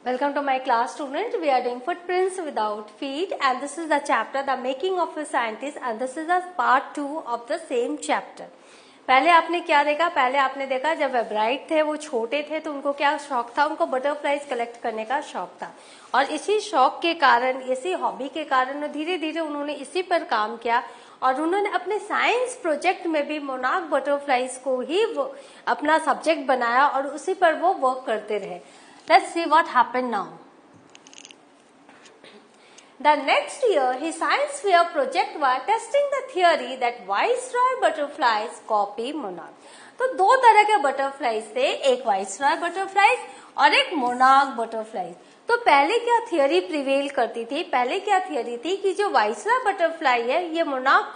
Welcome to my class, students. We are doing footprints without feet, and this is the chapter The Making of a Scientist, and this is the part 2 of the same chapter. पहले आपने क्या देखा? पहले आपने देखा जब वेब्राइट थे, वो छोटे थे, तो उनको क्या शौक था? उनको बटरफ्लाइज कलेक्ट करने का शौक था, और इसी शौक के कारण, इसी हॉबी के कारण धीरे धीरे उन्होंने इसी पर काम किया, और उन्होंने अपने साइंस प्रोजेक्ट में भी मोनार्क बटरफ्लाइज को ही वो अपना सब्जेक्ट बनाया, और उसी पर वो वर्क करते रहे. Let's see what happened now. The next year, his science fair project was testing the theory that viceroy butterflies copy monarch. तो दो तरह के बटरफ्लाइज थे, एक वाइसरॉय बटरफ्लाइज और एक मोनार्क बटरफ्लाइज. तो पहले क्या थियोरी प्रिवेल करती थी? पहले क्या थियोरी थी कि जो वाइसरॉय बटरफ्लाई है, ये मोनार्क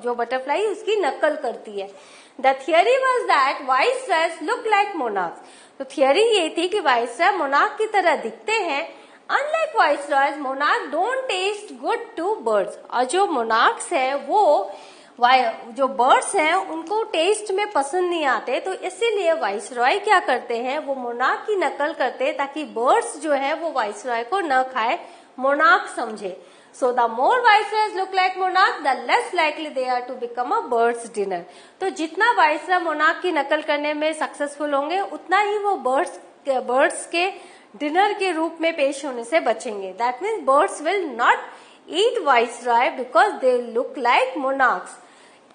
जो बटरफ्लाई उसकी नकल करती है. The theory was that viceroys look like monarchs. तो थियोरी ये थी कि वाइसरॉय मोनार्क की तरह दिखते हैं. Unlike viceroys, monarch don't taste good to birds. और जो मोनार्क्स है वो जो बर्ड्स हैं उनको टेस्ट में पसंद नहीं आते, तो इसीलिए वाइसरॉय क्या करते हैं, वो मोनार्क की नकल करते हैं ताकि बर्ड्स जो है वो वाइसरॉय को न खाए, मोनार्क समझे. So the more viceroys look like monarch, the less likely they are to become a bird's dinner. तो जितना वाइसरॉय मोनार्क की नकल करने में सक्सेसफुल होंगे, उतना ही वो बर्ड्स के डिनर के रूप में पेश होने से बचेंगे. That means birds will not eat viceroy because they look like monarchs.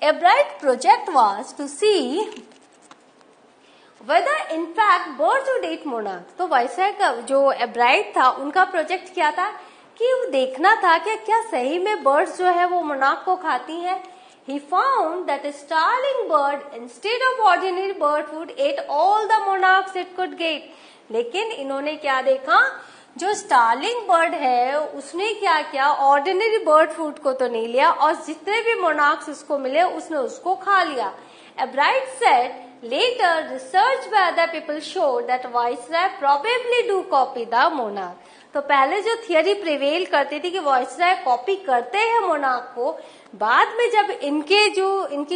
A bright project was to see whether in fact birds would eat monarchs. तो वाइसरॉय का जो एब्राइट था, उनका प्रोजेक्ट क्या था कि वो देखना था कि क्या सही में बर्ड्स जो है वो मोनार्क को खाती हैं. He found that a starling bird instead of ordinary bird food ate all the monarchs it could get. लेकिन इन्होंने क्या देखा, जो स्टार्लिंग बर्ड है उसने क्या किया, ऑर्डिनरी बर्ड फूड को तो नहीं लिया, और जितने भी मोनार्क्स उसको मिले उसने उसको खा लिया. एब्राइट said later research by other people showed that viceroy probably do copy the monarch. तो पहले जो थियोरी प्रिवेल करती थी कि वाइसरॉय कॉपी करते हैं मोनार्क को, बाद में जब इनकी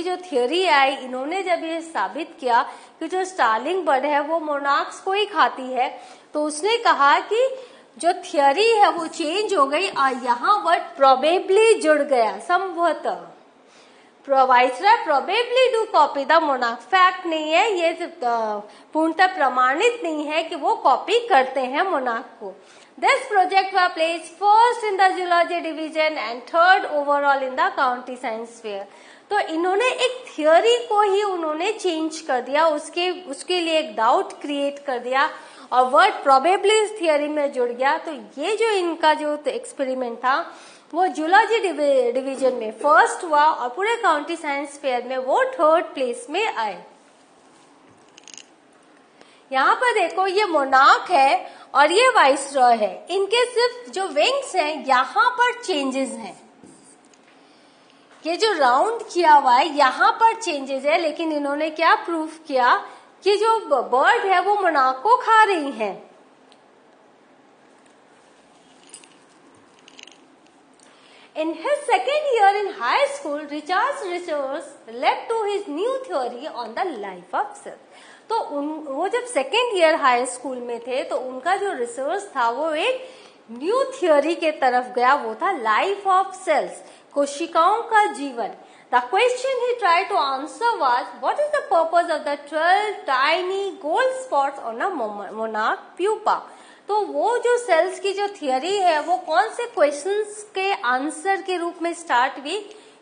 जो थियोरी आई, इन्होंने जब ये साबित किया कि जो स्टार्लिंग बर्ड है वो मोनार्क्स को ही खाती है, तो उसने कहा कि जो थियोरी है वो चेंज हो गई, और यहाँ वर्ड प्रोबेबली जुड़ गया. संभवतः viceroy probably do copy the monarch. Fact नहीं है, ये पूर्णतः प्रमाणित नहीं है कि वो कॉपी करते हैं मोनार्क को. This project was placed first in the zoology division and third overall in the county science fair. तो इन्होंने एक थियोरी को ही उन्होंने चेंज कर दिया, उसके लिए एक डाउट क्रिएट कर दिया, और वर्ड प्रोबेबली इस थियोरी में जुड़ गया. तो ये जो इनका जो एक्सपेरिमेंट था वो जूलॉजी डिवीजन में फर्स्ट हुआ, और पूरे काउंटी साइंस फेयर में वो थर्ड प्लेस में आए. यहाँ पर देखो, ये मोनार्क है और ये वाइसरॉय है. इनके सिर्फ जो विंग्स हैं यहाँ पर चेंजेस हैं. ये जो राउंड किया हुआ है यहाँ पर चेंजेस है, लेकिन इन्होंने क्या प्रूफ किया कि जो बर्ड है वो मोनार्क को खा रही है. In his second year in high school, Richard's research led to his new theory on the life of cells. तो वो जब सेकेंड ईयर हाई स्कूल में थे, तो उनका जो रिसर्च था वो एक न्यू थियोरी के तरफ गया, वो था लाइफ ऑफ सेल्स, कोशिकाओं का जीवन. The question he try to answer was, what is the purpose of the 12 tiny gold spots on a monarch pupa. तो वो जो सेल्स की जो थियोरी है वो कौन से क्वेश्चंस के आंसर के रूप में स्टार्ट हुई.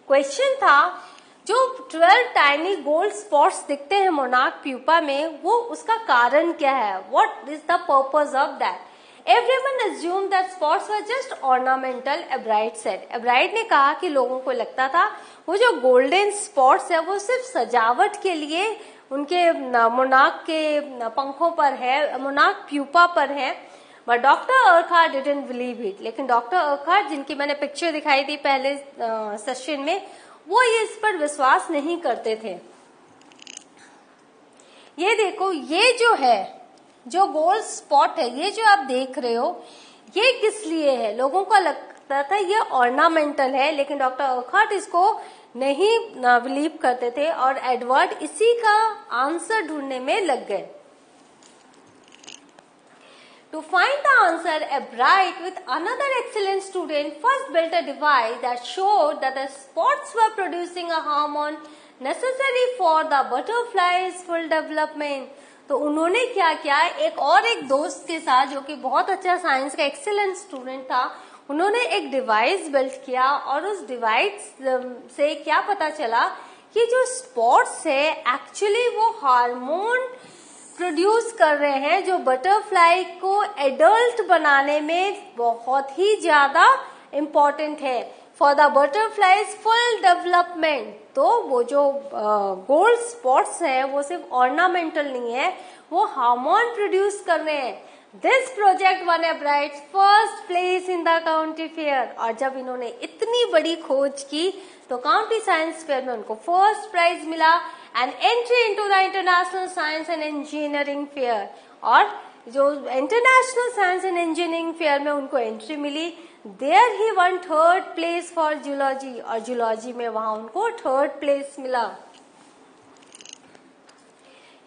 क्वेश्चन था, जो 12 टाइनी गोल्ड स्पॉट्स दिखते हैं मोनार्क प्यूपा में, वो उसका कारण क्या है, what is the purpose of that. Everyone assume that spots were just ornamental. एब्राइट said, एब्राइट ने कहा कि लोगों को लगता था वो जो गोल्डन स्पॉट्स है वो सिर्फ सजावट के लिए उनके मोनार्क के पंखों पर है, मोनार्क प्यूपा पर है. But doctor Urquhart didn't believe it. लेकिन डॉक्टर अर्कहार्ट, जिनकी मैंने पिक्चर दिखाई थी पहले सेशन में, वो ये इस पर विश्वास नहीं करते थे. ये देखो, ये जो है, जो गोल्ड स्पॉट है, ये जो आप देख रहे हो, ये किस लिए है. लोगों को लगता था ये ऑर्नामेंटल है, लेकिन डॉक्टर अर्कहार्ट इसको नहीं बिलीव करते थे, और एडवर्ड इसी का आंसर ढूंढने में लग गए. To To find the answer, Bright with another excellent student first built a device that showed that the spots were producing a hormone necessary for the butterfly's full development. तो उन्होंने क्या किया, एक दोस्त के साथ जो कि बहुत अच्छा साइंस का एक्सीलेंट स्टूडेंट था, उन्होंने एक डिवाइस बिल्ड किया और उस डिवाइस से क्या पता चला कि जो स्पॉट्स है एक्चुअली वो हार्मोन प्रोड्यूस कर रहे हैं जो बटरफ्लाई को एडल्ट बनाने में बहुत ही ज्यादा इम्पोर्टेंट है for the butterflies full development. तो वो जो गोल्ड स्पॉट्स हैं वो सिर्फ ऑर्नामेंटल नहीं है, वो हार्मोन प्रोड्यूस कर रहे हैं। This project one a bright first place in the county fair. और जब इन्होंने इतनी बड़ी खोज की तो काउंटी साइंस फेयर में उनको फर्स्ट प्राइज मिला and entry into the international science and engineering fair. और जो international science and engineering fair में उनको एंट्री मिली, there he won third place for zoology, और जूलॉजी में वहां उनको थर्ड प्लेस मिला।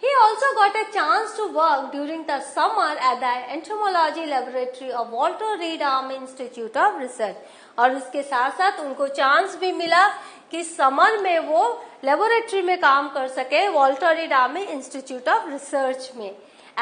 He also got a chance to work during the summer at the entomology laboratory of Walter Reed Army Institute of Research। और उसके साथ साथ उनको चांस भी मिला कि समर में वो लेबोरेटरी में काम कर सके Walter read army institute of research में।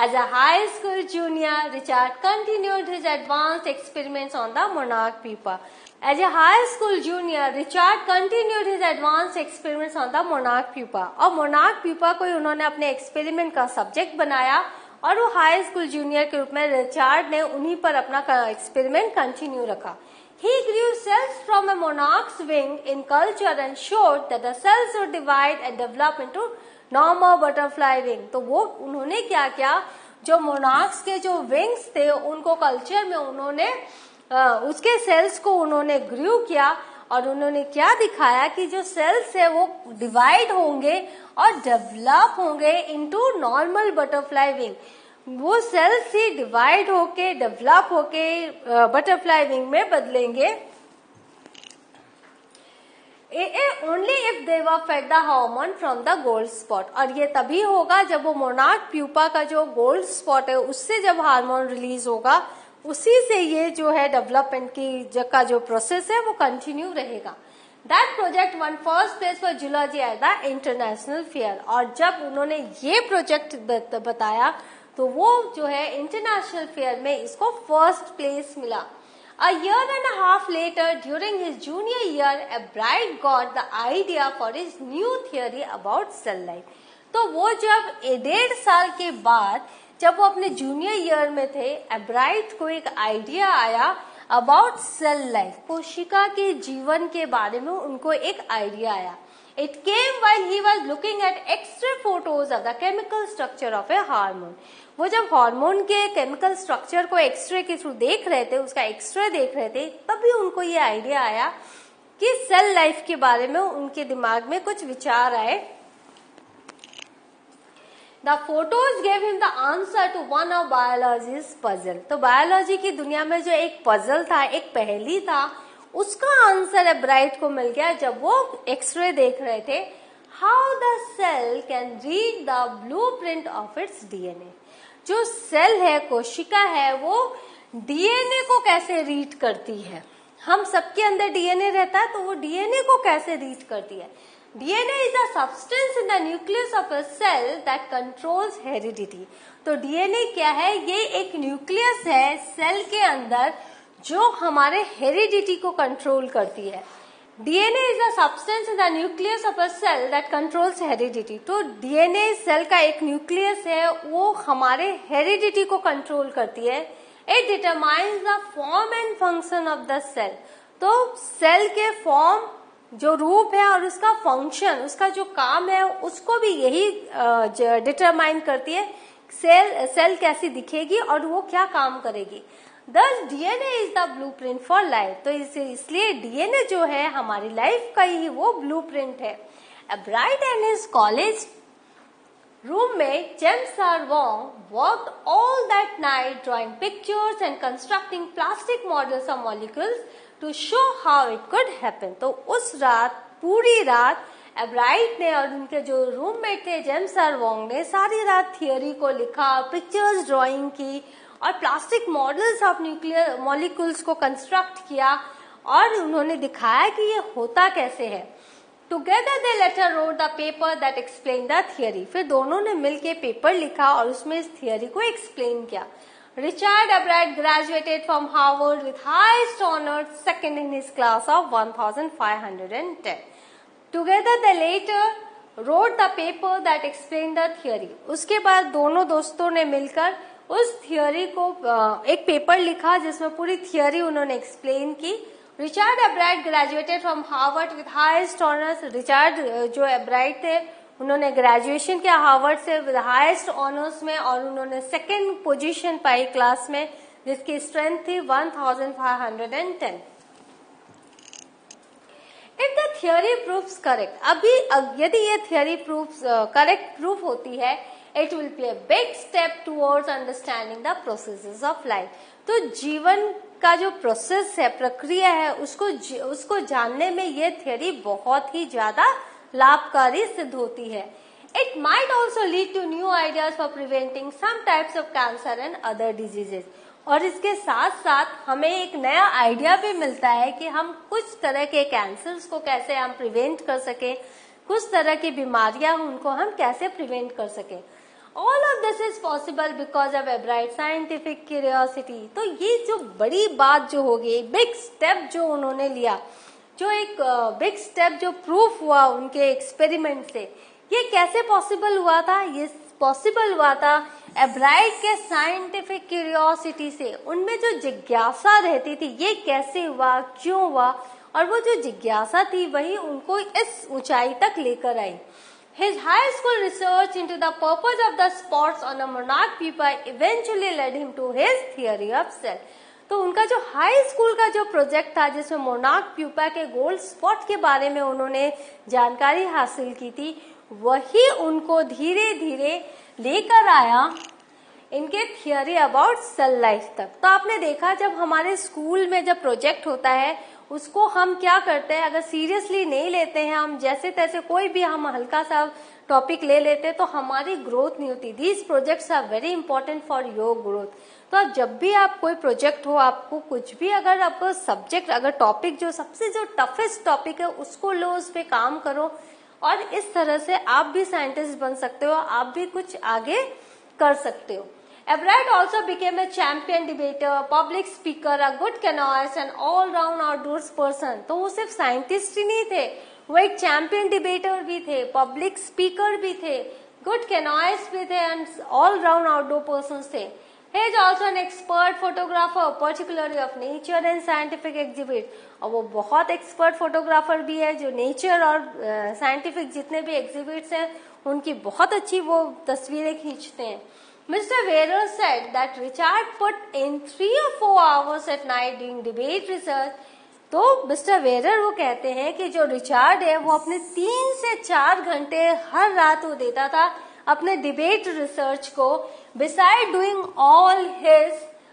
As a high school junior, Richard continued his advanced experiments on the monarch pupa. As a high school junior, Richard continued his advanced experiments on the monarch pupa. और monarch pupa को उन्होंने अपने experiment का subject बनाया और वो high school junior के रूप में रिचार्ड ने उन्हीं पर अपना एक्सपेरिमेंट कंटिन्यू रखा। He grew cells from a monarch's wing in culture and showed that the cells would divide and develop into normal butterfly wing। तो वो उन्होंने क्या किया, जो मोनार्क्स के जो विंग्स थे उनको कल्चर में उन्होंने उसके सेल्स को उन्होंने ग्रू किया और उन्होंने क्या दिखाया कि जो सेल्स है वो डिवाइड होंगे और डेवलप होंगे इनटू नॉर्मल बटरफ्लाई विंग। वो सेल्स ही डिवाइड होके डेवलप होके बटरफ्लाई विंग में बदलेंगे only if they were fed the hormone from the gold spot. और ये तभी होगा जब वो मोनार्क प्यूपा का जो गोल्ड स्पॉट है उससे जब हार्मोन रिलीज होगा, उसी से ये जो है डेवलपमेंट की का जो प्रोसेस है वो कंटिन्यू रहेगा। That project one first place for zoology at the international fair. और जब उन्होंने ये प्रोजेक्ट बताया तो वो जो है इंटरनेशनल फेयर में इसको फर्स्ट प्लेस मिला। A year and a half later, during his junior year, Bright got the idea for his new theory about cell life। तो वो जब 1.5 साल के बाद जब वो अपने जूनियर ईयर में थे, ब्राइट को एक आइडिया आया अबाउट सेल लाइफ, कोशिका के जीवन के बारे में उनको एक आइडिया आया। It came while he was looking at X-ray photos of the chemical structure of a hormone। वो जब हार्मोन के केमिकल स्ट्रक्चर को एक्सरे के थ्रू देख रहे थे, उसका एक्सरे देख रहे थे, तभी उनको ये आइडिया आया कि सेल लाइफ के बारे में उनके दिमाग में कुछ विचार आए। The photos gave him the answer to one of biology's puzzle। तो बायोलॉजी की दुनिया में जो एक पजल था, एक पहेली था, उसका आंसर ब्राइट को मिल गया जब वो एक्सरे देख रहे थे। How the cell can read the blueprint of its DNA. जो सेल है, कोशिका है, वो डीएनए को कैसे रीड करती है। हम सबके अंदर डीएनए रहता है, तो वो डीएनए को कैसे रीड करती है। DNA is a substance in the nucleus of a cell that controls heredity. तो डीएनए क्या है, ये एक न्यूक्लियस है सेल के अंदर जो हमारे हेरिडिटी को कंट्रोल करती है। DNA is a substance in the nucleus of a cell that controls heredity. तो डीएनए सेल का एक न्यूक्लियस है, वो हमारे हेरिडिटी को कंट्रोल करती है। It determines the form and function of the cell. तो सेल के फॉर्म, जो रूप है और उसका फंक्शन, उसका जो काम है, उसको भी यही डिटरमाइन करती है। सेल कैसी दिखेगी और वो क्या काम करेगी। Thus DNA is the blueprint for life। तो इसलिए डीएनए जो है हमारी लाइफ का ही वो ब्लूप्रिंट है। Bright and his college roommate James R. Wong worked all that night drawing pictures and constructing plastic models of molecules to show how it could happen। तो उस रात, पूरी रात ब्राइट ने और उनके जो रूममेट थे जेम्स आर वोंग ने सारी रात थियोरी को लिखा, पिक्चर्स ड्राइंग की और plastic models of nuclear molecules को कंस्ट्रक्ट किया और उन्होंने दिखाया कि ये होता कैसे है। Together they letter wrote the paper that explain the theory. फिर दोनों ने मिलकर पेपर लिखा और उसमें इस थियरी को एक्सप्लेन किया। Richard Albright graduated from Harvard with highest honor, second in his class of 1510. Together they later wrote the paper that explained the theory. उसके बाद दोनों दोस्तों ने मिलकर उस थियोरी को एक पेपर लिखा जिसमें पूरी थियोरी उन्होंने एक्सप्लेन की। Richard एब्राइट graduated from Harvard with highest honours. Richard जो एब्राइट थे उन्होंने ग्रेजुएशन किया हार्वर्ड से विद हाईएस्ट ऑनर्स में और उन्होंने सेकेंड पोजीशन पाई क्लास में जिसकी स्ट्रेंथ थी 1510। If the theory proves correct, अभी यदि ये थियोरी करेक्ट प्रूफ होती है, it will be a big step towards understanding the processes of life. तो जीवन का जो प्रोसेस है, प्रक्रिया है, उसको जानने में ये थियोरी बहुत ही ज्यादा लाभकारी सिद्ध होती है। It might also lead to new ideas for preventing some types of cancer and other diseases. और इसके साथ साथ हमें एक नया आइडिया भी मिलता है कि हम कुछ तरह के कैंसर्स को कैसे हम प्रिवेंट कर सकें, कुछ तरह की बीमारियां उनको हम कैसे प्रिवेंट कर सकें। All of this is possible because of एब्राइट scientific curiosity. तो ये जो बड़ी बात जो होगी, बिग स्टेप जो उन्होंने लिया, जो एक बिग स्टेप जो प्रूफ हुआ उनके एक्सपेरिमेंट से, ये कैसे पॉसिबल हुआ था? ये पॉसिबल हुआ था एब्राइट के साइंटिफिक क्यूरियोसिटी से। उनमें जो जिज्ञासा रहती थी, ये कैसे हुआ, क्यों हुआ, और वो जो जिज्ञासा थी वही उनको इस ऊंचाई तक लेकर आई। His high school research into the purpose of the spots on a monarch pupa eventually led him to his theory of cell. तो उनका जो हाई स्कूल का जो प्रोजेक्ट था जिसमें मोनार्क प्यूपा के गोल्ड स्पॉट के बारे में उन्होंने जानकारी हासिल की थी, वही उनको धीरे धीरे लेकर आया इनके थियोरी अबाउट सेल लाइफ तक। तो आपने देखा जब हमारे स्कूल में जब प्रोजेक्ट होता है उसको हम क्या करते हैं, अगर सीरियसली नहीं लेते हैं, हम जैसे तैसे कोई भी हम हल्का सा टॉपिक ले लेते हैं तो हमारी ग्रोथ नहीं होती। These projects are very important for your growth. तो जब भी आप कोई प्रोजेक्ट हो, आपको कुछ भी अगर आपको सब्जेक्ट, अगर टॉपिक जो सबसे जो टफेस्ट टॉपिक है उसको लो, उस पर काम करो और इस तरह से आप भी साइंटिस्ट बन सकते हो, आप भी कुछ आगे कर सकते हो। Ebrard also became a champion debater, public speaker, a good canoeist and all-round outdoors person. तो वो सिर्फ साइंटिस्ट ही नहीं थे, वो एक चैंपियन डिबेटर भी थे, पब्लिक स्पीकर भी थे, गुड कैनोइस्ट भी थे एंड ऑल-राउंड आउटडोर पर्सन थे। He is also an expert photographer, particularly of nature and scientific exhibit. और वो बहुत एक्सपर्ट फोटोग्राफर भी है जो नेचर और साइंटिफिक जितने भी एग्जिबिट्स हैं उनकी बहुत अच्छी वो तस्वीरें खींचते हैं। Mr. Wheeler said that Richard put in 3 or 4 hours at night doing debate research. तो मिस्टर वेरर वो कहते हैं कि जो रिचार्ड है वो अपने 3 से 4 घंटे हर रात वो देता था अपने डिबेट रिसर्च को, beside doing all his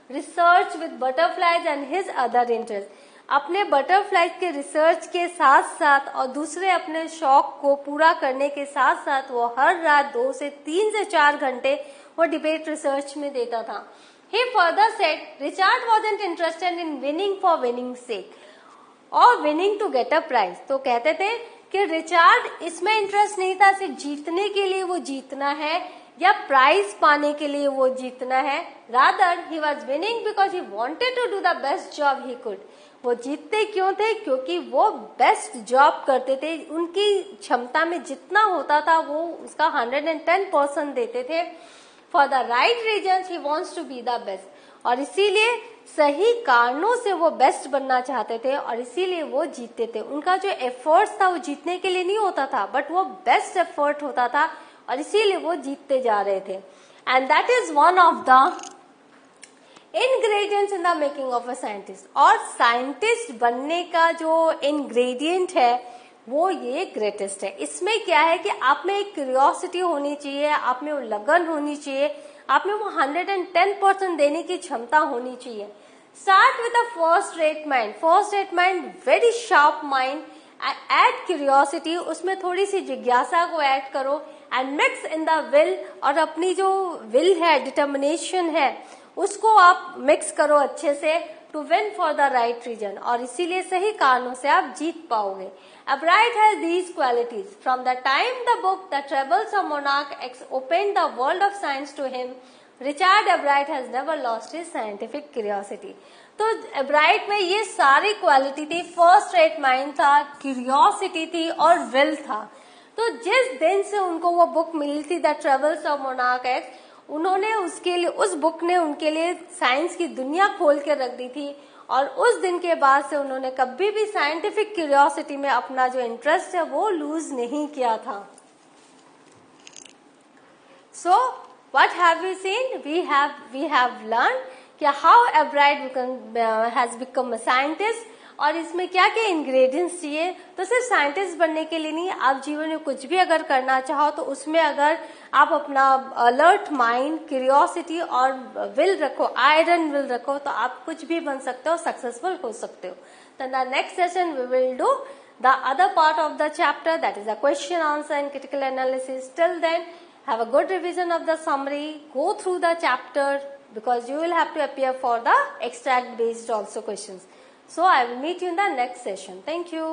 research with butterflies and his other interest. अपने बटरफ्लाई के रिसर्च के साथ साथ और दूसरे अपने शौक को पूरा करने के साथ साथ वो हर रात 2 से 3 से 4 घंटे वो डिबेट रिसर्च में देता था। He further said Richard wasn't interested in winning for winning sake or winning to get a prize. तो कहते थे कि रिचार्ड इसमें इंटरेस्ट नहीं था सिर्फ जीतने के लिए वो जीतना है या प्राइज पाने के लिए वो जीतना है, rather he was winning because he wanted to do the best job he could. वो जीतते क्यों थे? क्योंकि वो बेस्ट जॉब करते थे, उनकी क्षमता में जितना होता था वो उसका 110% देते थे। For the right reasons he wants to be the best, और इसीलिए सही कारणों से वो बेस्ट बनना चाहते थे और इसीलिए वो जीतते थे। उनका जो एफर्ट्स था वो जीतने के लिए नहीं होता था, बट वो बेस्ट एफर्ट होता था और इसीलिए वो जीतते जा रहे थे। And that is one of the ingredients in the making of a scientist. और साइंटिस्ट बनने का जो इंग्रेडिएंट है वो ये ग्रेटेस्ट है। इसमें क्या है कि आप में एक क्यूरियोसिटी होनी चाहिए, आप में वो लगन होनी चाहिए, आप में वो 110% देने की क्षमता होनी चाहिए। Start with a first rate mind. First rate mind, very sharp mind, add curiosity, उसमें थोड़ी सी जिज्ञासा को ऐड करो, and mix in the will, और अपनी जो विल है, डिटर्मिनेशन है, उसको आप मिक्स करो अच्छे से to win for the right reason, और इसीलिए सही कारणों से आप जीत पाओगे. Ebright has these qualities. From the time the book The Travels of Monarch opened the world of science to him, Richard Ebright has never lost his scientific curiosity. तो एब्राइट में ये सारी क्वालिटी थी. फर्स्ट रेट माइंड था, curiosity थी और will था. तो जिस दिन से उनको वो बुक मिली थी the travels of monarch x, उन्होंने उसके लिए, उस बुक ने उनके लिए साइंस की दुनिया खोल के रख दी थी. और उस दिन के बाद से उन्होंने कभी भी साइंटिफिक क्यूरियोसिटी में अपना जो इंटरेस्ट है वो लूज नहीं किया था. So what have we seen? We have learn कि how Ebright has become a scientist, और इसमें क्या क्या इंग्रेडिएंट्स चाहिए. तो सिर्फ साइंटिस्ट बनने के लिए नहीं, आप जीवन में कुछ भी अगर करना चाहो तो उसमें अगर आप अपना अलर्ट माइंड, क्यूरियोसिटी और विल रखो, आयरन विल रखो, तो आप कुछ भी बन सकते हो, सक्सेसफुल हो सकते हो. तो the next session we will do the other part of the chapter, that is the question answer and critical analysis. Till then have a good revision of the summary, go through the chapter because you will have to appear for the extract based also questions. So I will meet you in the next session. Thank you.